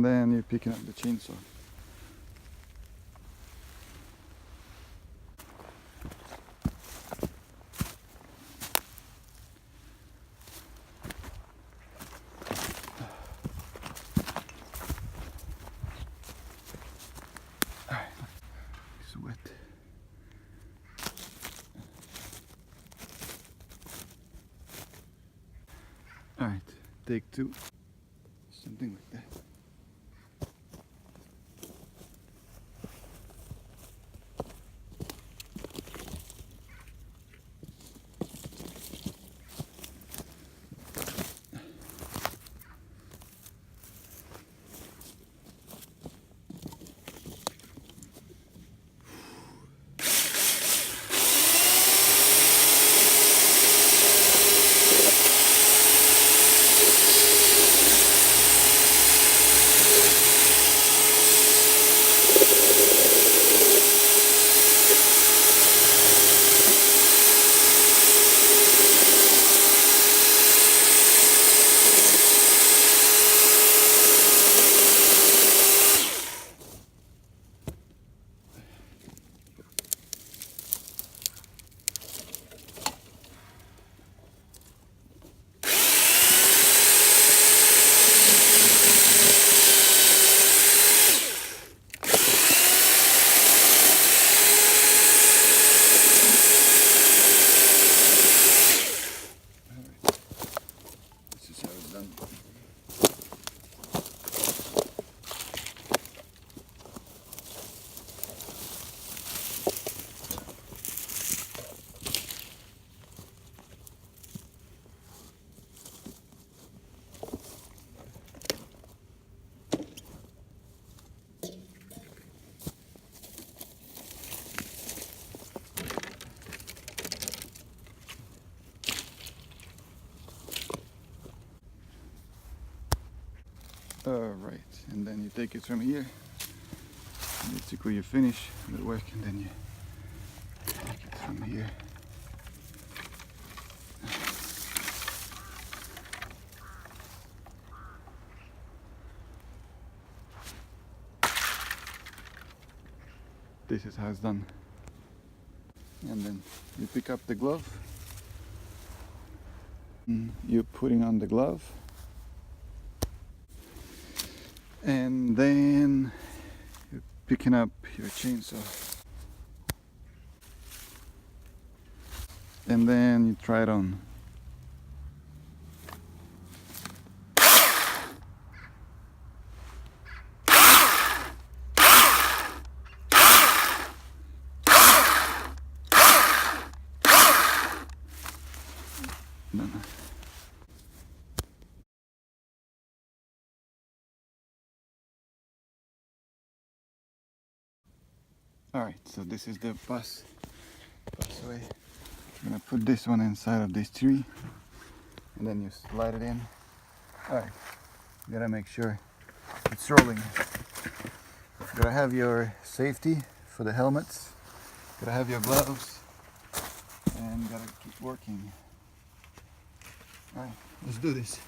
and then you're picking up the chainsaw. It's wet. Alright, take two. Something like that. Alright, and then you take it from here. Basically you finish the work and then you take it from here. This is how it's done. And then you pick up the glove. You're putting on the glove. And then you're picking up your chainsaw. And then you try it on. No. Alright, so this is the passway. I'm gonna put this one inside of this tree and then you slide it in. Alright, you gotta make sure it's rolling. You gotta have your safety for the helmets, you gotta have your gloves, and you gotta keep working. Alright, let's do this.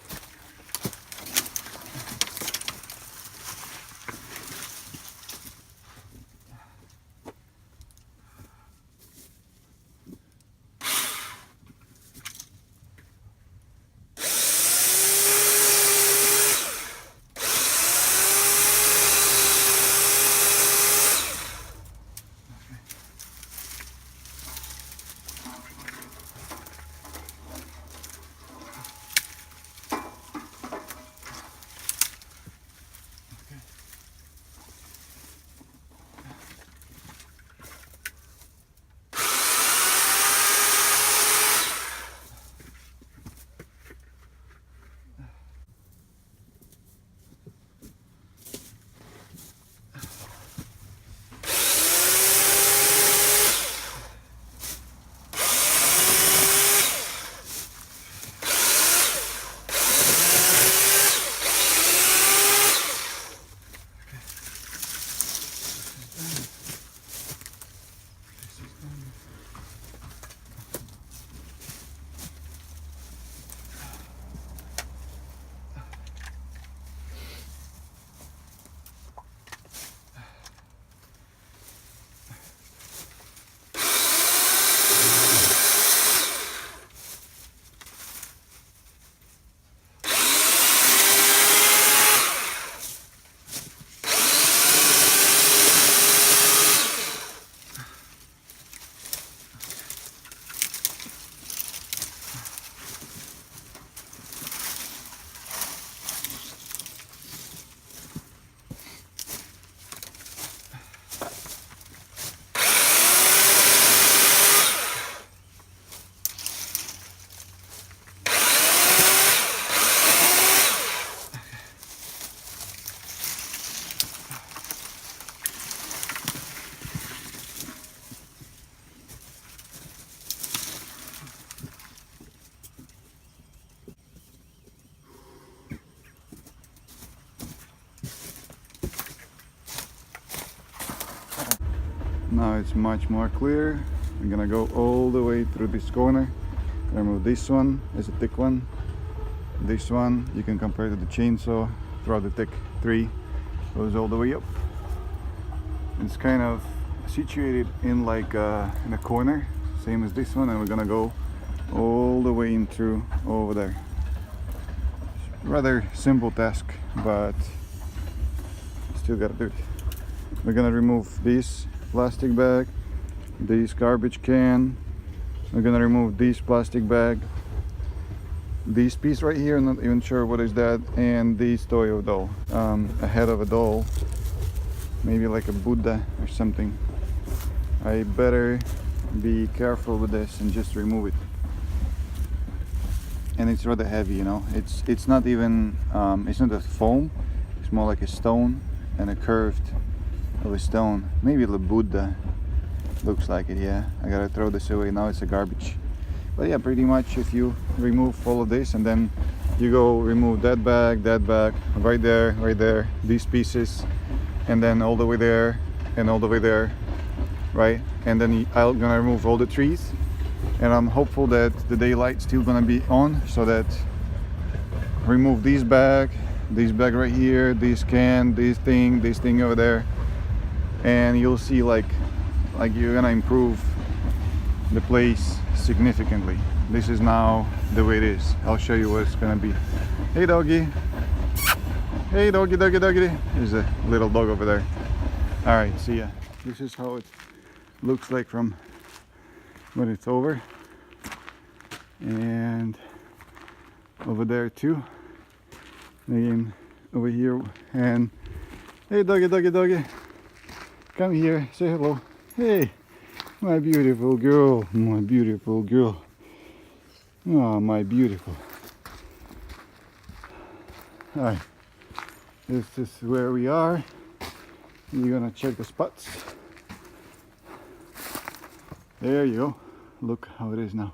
Now it's much more clear. I'm gonna go all the way through this corner. Remove this one, it's a thick one. This one you can compare to the chainsaw. Throughout the thick tree, goes all the way up. It's kind of situated in like in a corner, same as this one, and we're gonna go all the way into over there. Rather simple task, but still gotta do it. We're gonna remove this plastic bag, this garbage can. We're gonna remove this plastic bag, this piece right here, I'm not even sure what is that, and this toy of doll, a head of a doll, maybe like a Buddha or something. I better be careful with this and just remove it. And it's rather heavy, you know. It's not even it's not a foam, it's more like a stone and a curved of a stone, maybe a Buddha. Looks like it, yeah. I gotta throw this away now, it's a garbage. But yeah, pretty much if you remove all of this and then you go remove that bag, right there, these pieces, and then all the way there and all the way there, right? And then I'm gonna remove all the trees, and I'm hopeful that the daylight's still gonna be on, so that remove this bag right here, this can, this thing over there, and you'll see like you're gonna improve the place significantly. This is now the way it is. I'll show you what it's gonna be. Hey doggy, hey doggy. There's a little dog over there. All right, see ya. This is how it looks like from when it's over, and over there too, again over here. And hey doggy, come here, say hello. Hey, my beautiful girl, oh, my beautiful. All right, this is where we are. You're gonna check the spots. There you go. Look how it is now.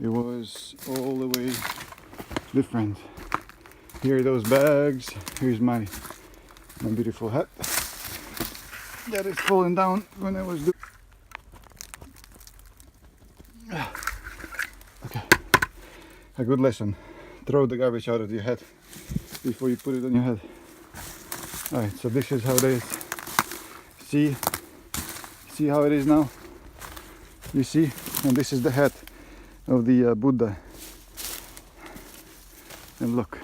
It was all the way different. Here are those bags. Here's my beautiful hat that is falling down when I was doing. Okay, a good lesson. Throw the garbage out of your head before you put it on your head. All right, so this is how it is. See how it is now? You see? And this is the head of the Buddha. And look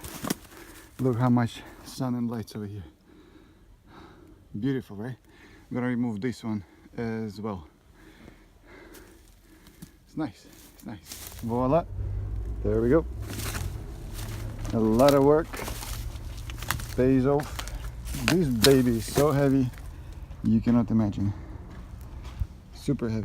how much sun and lights over here. Beautiful, right? I'm gonna remove this one as well. It's nice. Voila, there we go. A lot of work pays off. This baby is so heavy, you cannot imagine. Super heavy.